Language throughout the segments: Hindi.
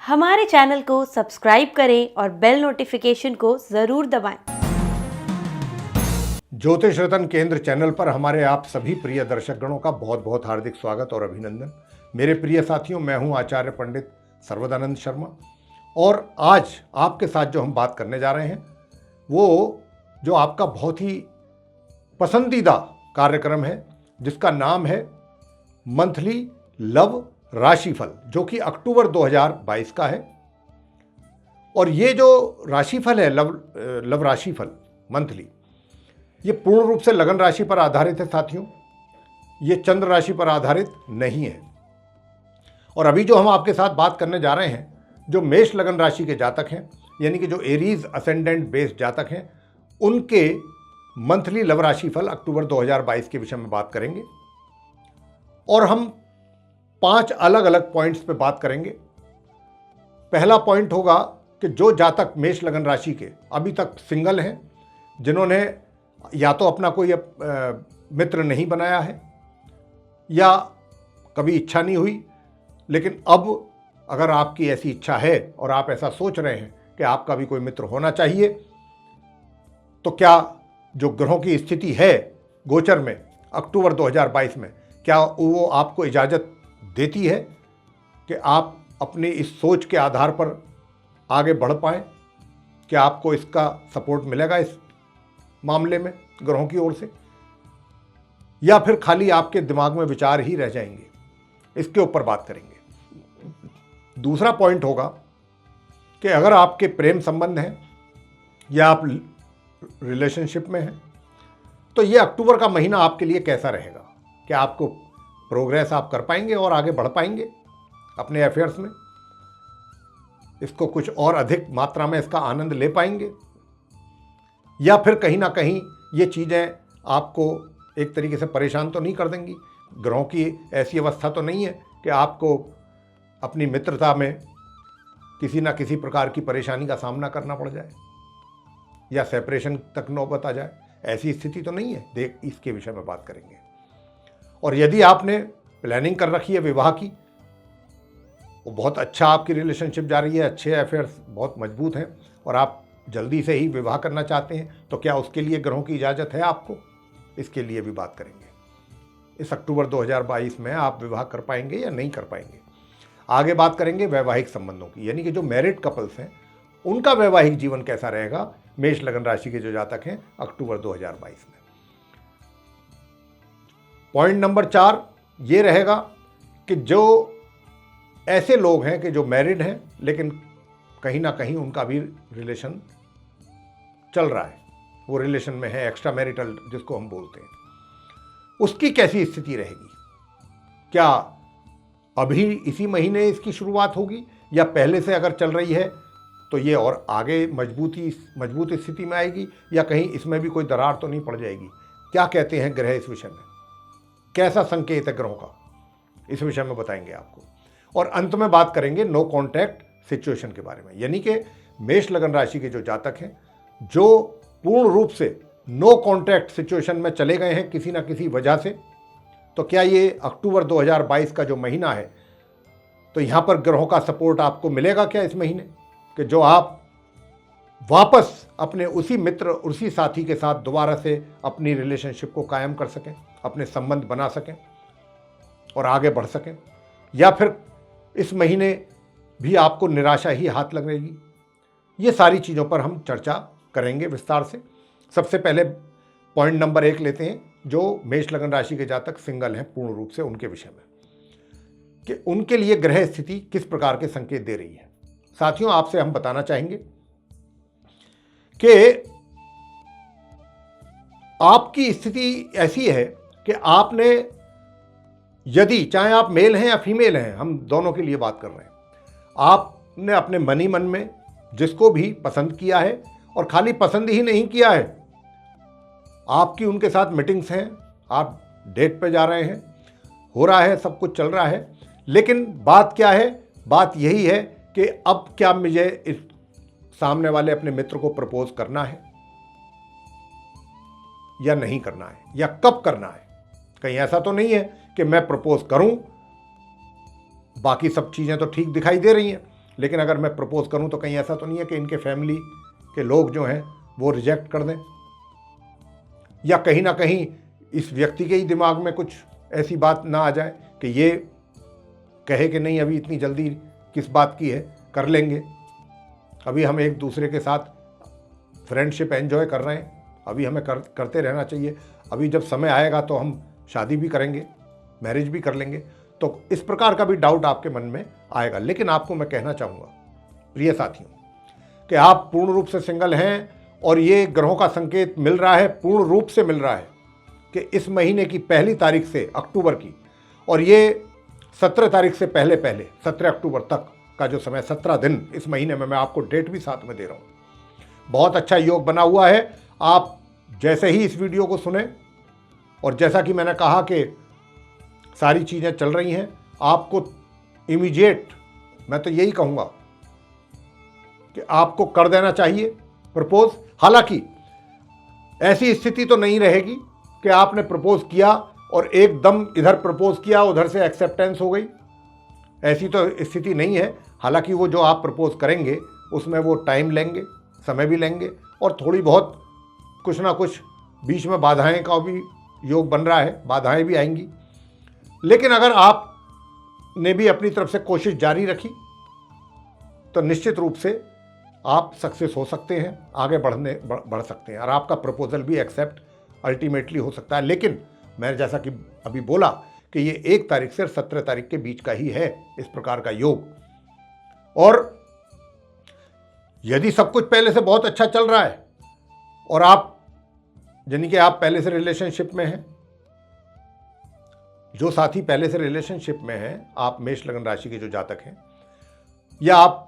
हमारे चैनल को सब्सक्राइब करें और बेल नोटिफिकेशन को ज़रूर दबाएं। ज्योतिष रतन केंद्र चैनल पर हमारे आप सभी प्रिय दर्शकगणों का बहुत बहुत हार्दिक स्वागत और अभिनंदन। मेरे प्रिय साथियों, मैं हूं आचार्य पंडित सर्वदानंद शर्मा और आज आपके साथ जो हम बात करने जा रहे हैं वो जो आपका बहुत ही पसंदीदा कार्यक्रम है जिसका नाम है मंथली लव राशिफल, जो कि अक्टूबर 2022 का है। और ये जो राशिफल है लव राशिफल मंथली, ये पूर्ण रूप से लगन राशि पर आधारित है साथियों, ये चंद्र राशि पर आधारित नहीं है। और अभी जो हम आपके साथ बात करने जा रहे हैं, जो मेष लगन राशि के जातक हैं, यानी कि जो एरीज असेंडेंट बेस्ड जातक हैं, उनके मंथली लव राशिफल अक्टूबर 2022 के विषय में बात करेंगे। और हम 5 अलग अलग पॉइंट्स पे बात करेंगे। पहला पॉइंट होगा कि जो जातक मेष लगन राशि के अभी तक सिंगल हैं, जिन्होंने या तो अपना कोई मित्र नहीं बनाया है या कभी इच्छा नहीं हुई, लेकिन अब अगर आपकी ऐसी इच्छा है और आप ऐसा सोच रहे हैं कि आपका भी कोई मित्र होना चाहिए, तो क्या जो ग्रहों की स्थिति है गोचर में अक्टूबर 2022 में, क्या वो आपको इजाज़त देती है कि आप अपनी इस सोच के आधार पर आगे बढ़ पाएँ? क्या आपको इसका सपोर्ट मिलेगा इस मामले में ग्रहों की ओर से, या फिर खाली आपके दिमाग में विचार ही रह जाएंगे? इसके ऊपर बात करेंगे। दूसरा पॉइंट होगा कि अगर आपके प्रेम संबंध हैं या आप रिलेशनशिप में हैं, तो ये अक्टूबर का महीना आपके लिए कैसा रहेगा? क्या आपको प्रोग्रेस आप कर पाएंगे और आगे बढ़ पाएंगे अपने अफेयर्स में? इसको कुछ और अधिक मात्रा में इसका आनंद ले पाएंगे, या फिर कहीं ना कहीं ये चीज़ें आपको एक तरीके से परेशान तो नहीं कर देंगी? ग्रहों की ऐसी अवस्था तो नहीं है कि आपको अपनी मित्रता में किसी ना किसी प्रकार की परेशानी का सामना करना पड़ जाए या सेपरेशन तक नौबत आ जाए? ऐसी स्थिति तो नहीं है। देख, इसके विषय में बात करेंगे। और यदि आपने प्लानिंग कर रखी है विवाह की, वो बहुत अच्छा आपकी रिलेशनशिप जा रही है, अच्छे अफेयर्स बहुत मजबूत हैं और आप जल्दी से ही विवाह करना चाहते हैं, तो क्या उसके लिए ग्रहों की इजाज़त है आपको? इसके लिए भी बात करेंगे। इस अक्टूबर 2022 में आप विवाह कर पाएंगे या नहीं कर पाएंगे? आगे बात करेंगे वैवाहिक संबंधों की, यानी कि जो मैरिड कपल्स हैं उनका वैवाहिक जीवन कैसा रहेगा मेष लगन राशि के जो जातक हैं अक्टूबर 2022 में। पॉइंट नंबर 4 ये रहेगा कि जो ऐसे लोग हैं कि जो मैरिड हैं लेकिन कहीं ना कहीं उनका भी रिलेशन चल रहा है, वो रिलेशन में है, एक्स्ट्रा मैरिटल जिसको हम बोलते हैं, उसकी कैसी स्थिति रहेगी? क्या अभी इसी महीने इसकी शुरुआत होगी या पहले से अगर चल रही है तो ये और आगे मजबूत स्थिति में आएगी, या कहीं इसमें भी कोई दरार तो नहीं पड़ जाएगी? क्या कहते हैं ग्रह इस विषय में? कैसा संकेत है ग्रहों का? इस विषय में बताएंगे आपको। और अंत में बात करेंगे नो कॉन्टैक्ट सिचुएशन के बारे में, यानी कि मेष लगन राशि के जो जातक हैं जो पूर्ण रूप से नो कॉन्टैक्ट सिचुएशन में चले गए हैं किसी ना किसी वजह से, तो क्या ये अक्टूबर 2022 का जो महीना है, तो यहाँ पर ग्रहों का सपोर्ट आपको मिलेगा क्या इस महीने, कि जो आप वापस अपने उसी मित्र, उसी साथी के साथ दोबारा से अपनी रिलेशनशिप को कायम कर सकें, अपने संबंध बना सकें और आगे बढ़ सकें? या फिर इस महीने भी आपको निराशा ही हाथ लगेगी? ये सारी चीज़ों पर हम चर्चा करेंगे विस्तार से। सबसे पहले पॉइंट नंबर 1 लेते हैं, जो मेष लगन राशि के जातक सिंगल हैं पूर्ण रूप से, उनके विषय में, कि उनके लिए ग्रह स्थिति किस प्रकार के संकेत दे रही है। साथियों, आपसे हम बताना चाहेंगे कि आपकी स्थिति ऐसी है कि आपने, यदि चाहे आप मेल हैं या फीमेल हैं, हम दोनों के लिए बात कर रहे हैं, आपने अपने मन में जिसको भी पसंद किया है, और खाली पसंद ही नहीं किया है, आपकी उनके साथ मीटिंग्स हैं, आप डेट पे जा रहे हैं, हो रहा है, सब कुछ चल रहा है, लेकिन बात क्या है? बात यही है कि अब क्या मुझे इस सामने वाले अपने मित्र को प्रपोज करना है या नहीं करना है, या कब करना है? कहीं ऐसा तो नहीं है कि मैं प्रपोज करूं, बाकी सब चीज़ें तो ठीक दिखाई दे रही हैं लेकिन अगर मैं प्रपोज करूं तो कहीं ऐसा तो नहीं है कि इनके फैमिली के लोग जो हैं वो रिजेक्ट कर दें, या कहीं ना कहीं इस व्यक्ति के ही दिमाग में कुछ ऐसी बात ना आ जाए कि ये कहे कि नहीं अभी इतनी जल्दी किस बात की है, कर लेंगे, अभी हम एक दूसरे के साथ फ्रेंडशिप एंजॉय कर रहे हैं, अभी हमें करते रहना चाहिए, अभी जब समय आएगा तो हम शादी भी करेंगे, मैरिज भी कर लेंगे। तो इस प्रकार का भी डाउट आपके मन में आएगा। लेकिन आपको मैं कहना चाहूँगा प्रिय साथियों कि आप पूर्ण रूप से सिंगल हैं, और ये ग्रहों का संकेत मिल रहा है, पूर्ण रूप से मिल रहा है कि इस महीने की 1 तारीख से अक्टूबर की, और ये 17 तारीख से पहले 17 अक्टूबर तक का जो समय 17 दिन इस महीने में, मैं आपको डेट भी साथ में दे रहा हूँ, बहुत अच्छा योग बना हुआ है। आप जैसे ही इस वीडियो को सुने, और जैसा कि मैंने कहा कि सारी चीज़ें चल रही हैं, आपको इमीडिएट, मैं तो यही कहूँगा कि आपको कर देना चाहिए प्रपोज। हालांकि ऐसी स्थिति तो नहीं रहेगी कि आपने प्रपोज किया और एकदम इधर प्रपोज किया उधर से एक्सेप्टेंस हो गई, ऐसी तो स्थिति नहीं है। हालांकि वो जो आप प्रपोज करेंगे उसमें वो टाइम लेंगे, समय भी लेंगे, और थोड़ी बहुत कुछ ना कुछ बीच में बाधाएं का भी योग बन रहा है, बाधाएं भी आएंगी। लेकिन अगर आपने भी अपनी तरफ से कोशिश जारी रखी तो निश्चित रूप से आप सक्सेस हो सकते हैं, आगे बढ़ सकते हैं, और आपका प्रपोजल भी एक्सेप्ट अल्टीमेटली हो सकता है। लेकिन मैंने जैसा कि अभी बोला कि ये 1 तारीख से 17 तारीख के बीच का ही है इस प्रकार का योग। और यदि सब कुछ पहले से बहुत अच्छा चल रहा है और आप यानी कि आप पहले से रिलेशनशिप में हैं, जो साथी पहले से रिलेशनशिप में हैं, आप मेष लगन राशि के जो जातक हैं, या आप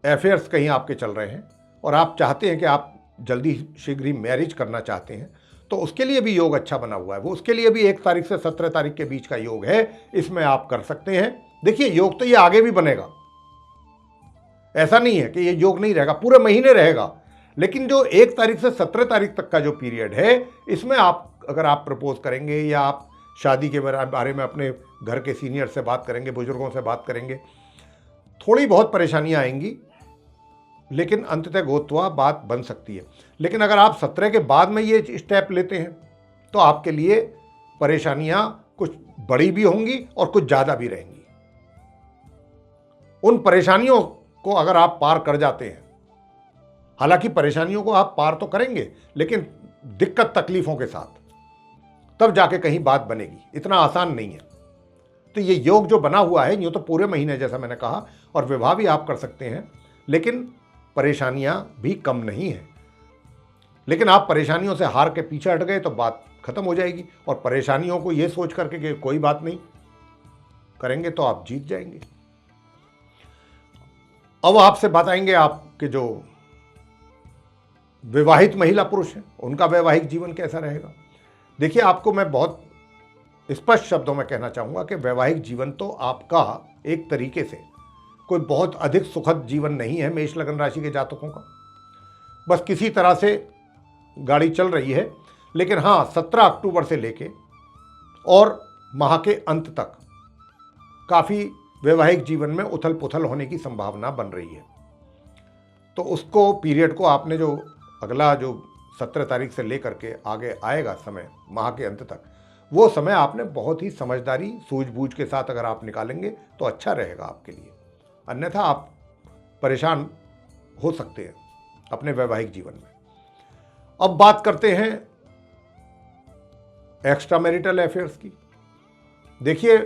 अफेयर्स कहीं आपके चल रहे हैं और आप चाहते हैं कि आप जल्दी शीघ्र ही मैरिज करना चाहते हैं, तो उसके लिए भी योग अच्छा बना हुआ है। वो उसके लिए भी 1 तारीख से 17 तारीख के बीच का योग है, इसमें आप कर सकते हैं। देखिए योग तो ये आगे भी बनेगा, ऐसा नहीं है कि ये योग नहीं रहेगा, पूरे महीने रहेगा। लेकिन जो 1 तारीख से 17 तारीख तक का जो पीरियड है, इसमें आप अगर आप प्रपोज करेंगे या आप शादी के बारे में अपने घर के सीनियर से बात करेंगे, बुजुर्गों से बात करेंगे, थोड़ी बहुत परेशानियां आएंगी, लेकिन अंततः गोत्वा बात बन सकती है। लेकिन अगर आप 17 के बाद में ये स्टेप लेते हैं तो आपके लिए परेशानियां कुछ बड़ी भी होंगी और कुछ ज़्यादा भी रहेंगी। उन परेशानियों को अगर आप पार कर जाते हैं, हालांकि परेशानियों को आप पार तो करेंगे लेकिन दिक्कत तकलीफों के साथ, तब जाके कहीं बात बनेगी, इतना आसान नहीं है। तो ये योग जो बना हुआ है, यूँ तो पूरे महीने जैसा मैंने कहा, और विवाह भी आप कर सकते हैं, लेकिन परेशानियां भी कम नहीं हैं। लेकिन आप परेशानियों से हार के पीछे हट गए तो बात खत्म हो जाएगी, और परेशानियों को ये सोच करके कि कोई बात नहीं करेंगे तो आप जीत जाएंगे। अब आपसे बताएंगे आपके जो विवाहित महिला पुरुष हैं उनका वैवाहिक जीवन कैसा रहेगा। देखिए, आपको मैं बहुत स्पष्ट शब्दों में कहना चाहूँगा कि वैवाहिक जीवन तो आपका एक तरीके से कोई बहुत अधिक सुखद जीवन नहीं है मेष लगन राशि के जातकों का। बस किसी तरह से गाड़ी चल रही है। लेकिन हाँ, 17 अक्टूबर से लेके और माह के अंत तक काफ़ी वैवाहिक जीवन में उथल पुथल होने की संभावना बन रही है। तो उसको पीरियड को आपने जो अगला जो 17 तारीख से लेकर के आगे आएगा समय माह के अंत तक, वो समय आपने बहुत ही समझदारी सूझबूझ के साथ अगर आप निकालेंगे तो अच्छा रहेगा आपके लिए, अन्यथा आप परेशान हो सकते हैं अपने वैवाहिक जीवन में। अब बात करते हैं एक्स्ट्रा मैरिटल अफेयर्स की। देखिए,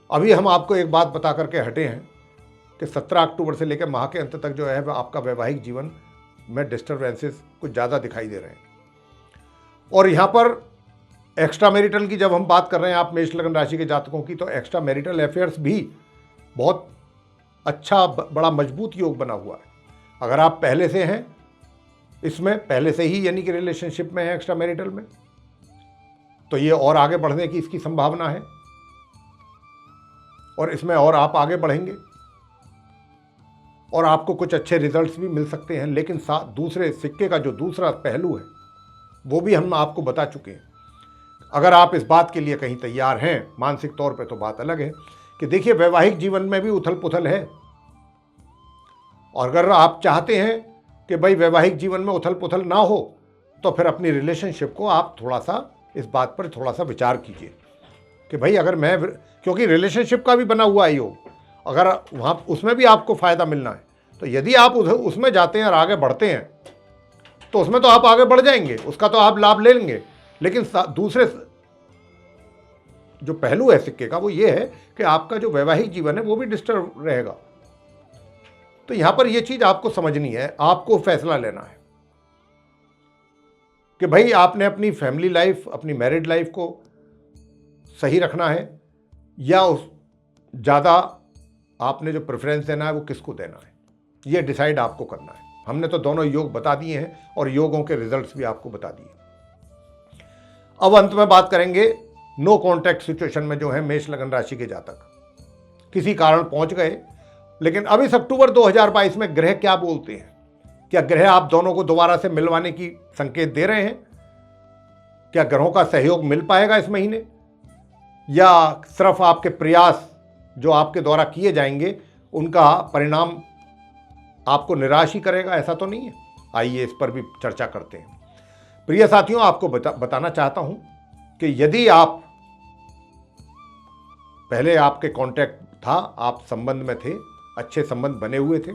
अभी हम आपको एक बात बता करके हटे हैं कि 17 अक्टूबर से लेकर माह के अंत तक जो है आपका वैवाहिक जीवन में डिस्टर्बेंसेस कुछ ज़्यादा दिखाई दे रहे हैं। और यहाँ पर एक्स्ट्रा मैरिटल की जब हम बात कर रहे हैं आप मेष लगन राशि के जातकों की, तो एक्स्ट्रा मैरिटल अफेयर्स भी बहुत अच्छा बड़ा मजबूत योग बना हुआ है। अगर आप पहले से हैं इसमें, पहले से ही यानी कि रिलेशनशिप में है एक्स्ट्रा मैरिटल में, तो ये और आगे बढ़ने की इसकी संभावना है, और इसमें और आप आगे बढ़ेंगे और आपको कुछ अच्छे रिजल्ट्स भी मिल सकते हैं। लेकिन दूसरे सिक्के का जो दूसरा पहलू है वो भी हम आपको बता चुके हैं। अगर आप इस बात के लिए कहीं तैयार हैं मानसिक तौर पे, तो बात अलग है कि देखिए, वैवाहिक जीवन में भी उथल पुथल है। और अगर आप चाहते हैं कि भाई वैवाहिक जीवन में उथल पुथल ना हो, तो फिर अपनी रिलेशनशिप को आप थोड़ा सा इस बात पर थोड़ा सा विचार कीजिए कि भाई अगर मैं, क्योंकि रिलेशनशिप का भी बना हुआ है योग, अगर वहाँ उसमें भी आपको फ़ायदा मिलना है, तो यदि आप उसमें जाते हैं और आगे बढ़ते हैं तो उसमें तो आप आगे बढ़ जाएंगे, उसका तो आप लाभ ले लेंगे। लेकिन दूसरे जो पहलू है सिक्के का वो ये है कि आपका जो वैवाहिक जीवन है वो भी डिस्टर्ब रहेगा। तो यहां पर यह चीज आपको समझनी है, आपको फैसला लेना है कि भाई आपने अपनी फैमिली लाइफ, अपनी मैरिड लाइफ को सही रखना है या उस ज़्यादा आपने जो प्रेफरेंस देना है वो किसको देना है, ये डिसाइड आपको करना है। हमने तो दोनों योग बता दिए हैं और योगों के रिजल्ट्स भी आपको बता दिए। अब अंत में बात करेंगे नो कॉन्टैक्ट सिचुएशन में जो है मेष लगन राशि के जातक किसी कारण पहुंच गए, लेकिन अब इस अक्टूबर 2022 में ग्रह क्या बोलते हैं? क्या ग्रह आप दोनों को दोबारा से मिलवाने की संकेत दे रहे हैं? क्या ग्रहों का सहयोग मिल पाएगा इस महीने, या सिर्फ आपके प्रयास जो आपके द्वारा किए जाएंगे उनका परिणाम आपको निराश ही करेगा? ऐसा तो नहीं है। आइए इस पर भी चर्चा करते हैं। प्रिय साथियों, आपको बताना चाहता हूं कि यदि आप पहले आपके कांटेक्ट था, आप संबंध में थे, अच्छे संबंध बने हुए थे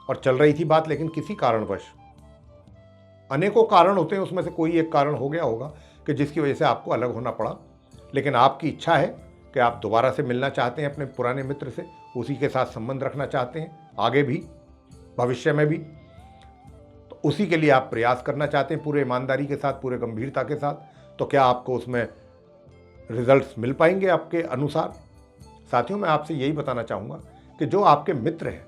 और चल रही थी बात, लेकिन किसी कारणवश, अनेकों कारण होते हैं, उसमें से कोई एक कारण हो गया होगा कि जिसकी वजह से आपको अलग होना पड़ा, लेकिन आपकी इच्छा है कि आप दोबारा से मिलना चाहते हैं अपने पुराने मित्र से, उसी के साथ संबंध रखना चाहते हैं, आगे भी भविष्य में भी, तो उसी के लिए आप प्रयास करना चाहते हैं पूरे ईमानदारी के साथ, पूरे गंभीरता के साथ। तो क्या आपको उसमें रिजल्ट्स मिल पाएंगे आपके अनुसार? साथियों, मैं आपसे यही बताना चाहूँगा कि जो आपके मित्र हैं,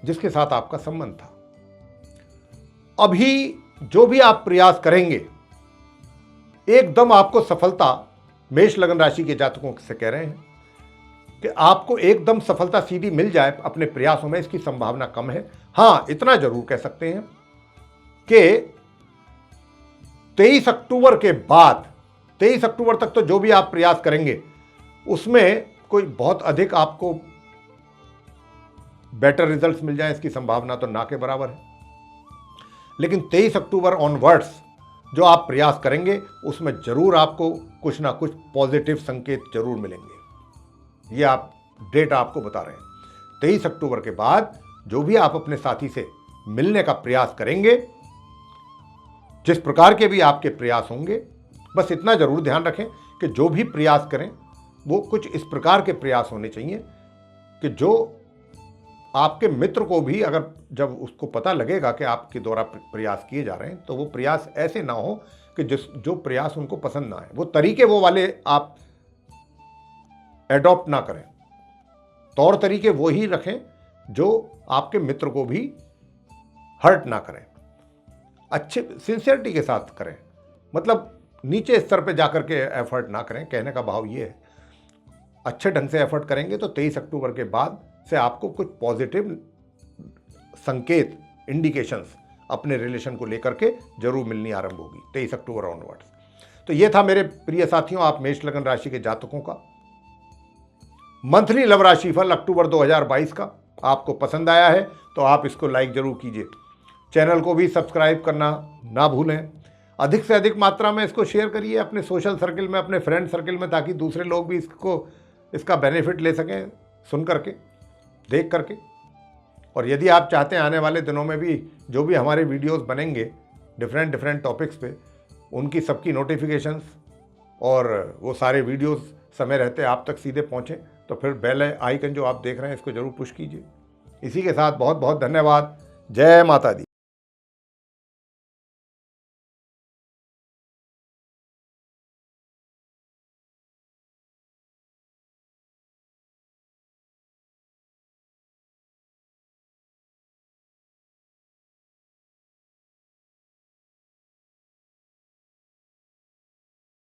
जिसके साथ आपका संबंध था, अभी जो भी आप प्रयास करेंगे एकदम आपको सफलता, मेष लगन राशि के जातकों से कह रहे हैं कि आपको एकदम सफलता सीधी मिल जाए अपने प्रयासों में, इसकी संभावना कम है। हाँ, इतना जरूर कह सकते हैं कि 23 अक्टूबर के बाद, 23 अक्टूबर तक तो जो भी आप प्रयास करेंगे उसमें कोई बहुत अधिक आपको बेटर रिजल्ट्स मिल जाए, इसकी संभावना तो ना के बराबर है। लेकिन 23 अक्टूबर ऑनवर्ड्स जो आप प्रयास करेंगे उसमें जरूर आपको कुछ ना कुछ पॉजिटिव संकेत जरूर मिलेंगे। ये आप डेट आपको बता रहे हैं। 23 अक्टूबर के बाद जो भी आप अपने साथी से मिलने का प्रयास करेंगे, जिस प्रकार के भी आपके प्रयास होंगे, बस इतना जरूर ध्यान रखें कि जो भी प्रयास करें वो कुछ इस प्रकार के प्रयास होने चाहिए कि जो आपके मित्र को भी, अगर जब उसको पता लगेगा कि आपके द्वारा प्रयास किए जा रहे हैं, तो वो प्रयास ऐसे ना हो कि जो प्रयास उनको पसंद ना आए, वो तरीके वो वाले आप एडॉप्ट ना करें, तौर तरीके वो ही रखें जो आपके मित्र को भी हर्ट ना करें, अच्छे सिंसियरिटी के साथ करें, मतलब नीचे स्तर पे जाकर के एफर्ट ना करें। कहने का भाव ये है, अच्छे ढंग से एफर्ट करेंगे तो 23 अक्टूबर के बाद से आपको कुछ पॉजिटिव संकेत, इंडिकेशंस अपने रिलेशन को लेकर के जरूर मिलनी आरंभ होगी 23 अक्टूबर ऑनवर्ड्स। तो ये था मेरे प्रिय साथियों, आप मेष लगन राशि के जातकों का मंथली लव राशिफल अक्टूबर 2022 का। आपको पसंद आया है तो आप इसको लाइक जरूर कीजिए, चैनल को भी सब्सक्राइब करना ना भूलें, अधिक से अधिक मात्रा में इसको शेयर करिए अपने सोशल सर्किल में, अपने फ्रेंड सर्किल में, ताकि दूसरे लोग भी इसका बेनिफिट ले सकें, सुन करके, देख करके। और यदि आप चाहते हैं आने वाले दिनों में भी जो भी हमारे वीडियोस बनेंगे डिफरेंट टॉपिक्स पे, उनकी सबकी नोटिफिकेशंस और वो सारे वीडियोस समय रहते आप तक सीधे पहुँचें, तो फिर बेल आइकन जो आप देख रहे हैं इसको जरूर पुश कीजिए। इसी के साथ बहुत बहुत धन्यवाद। जय माता दी।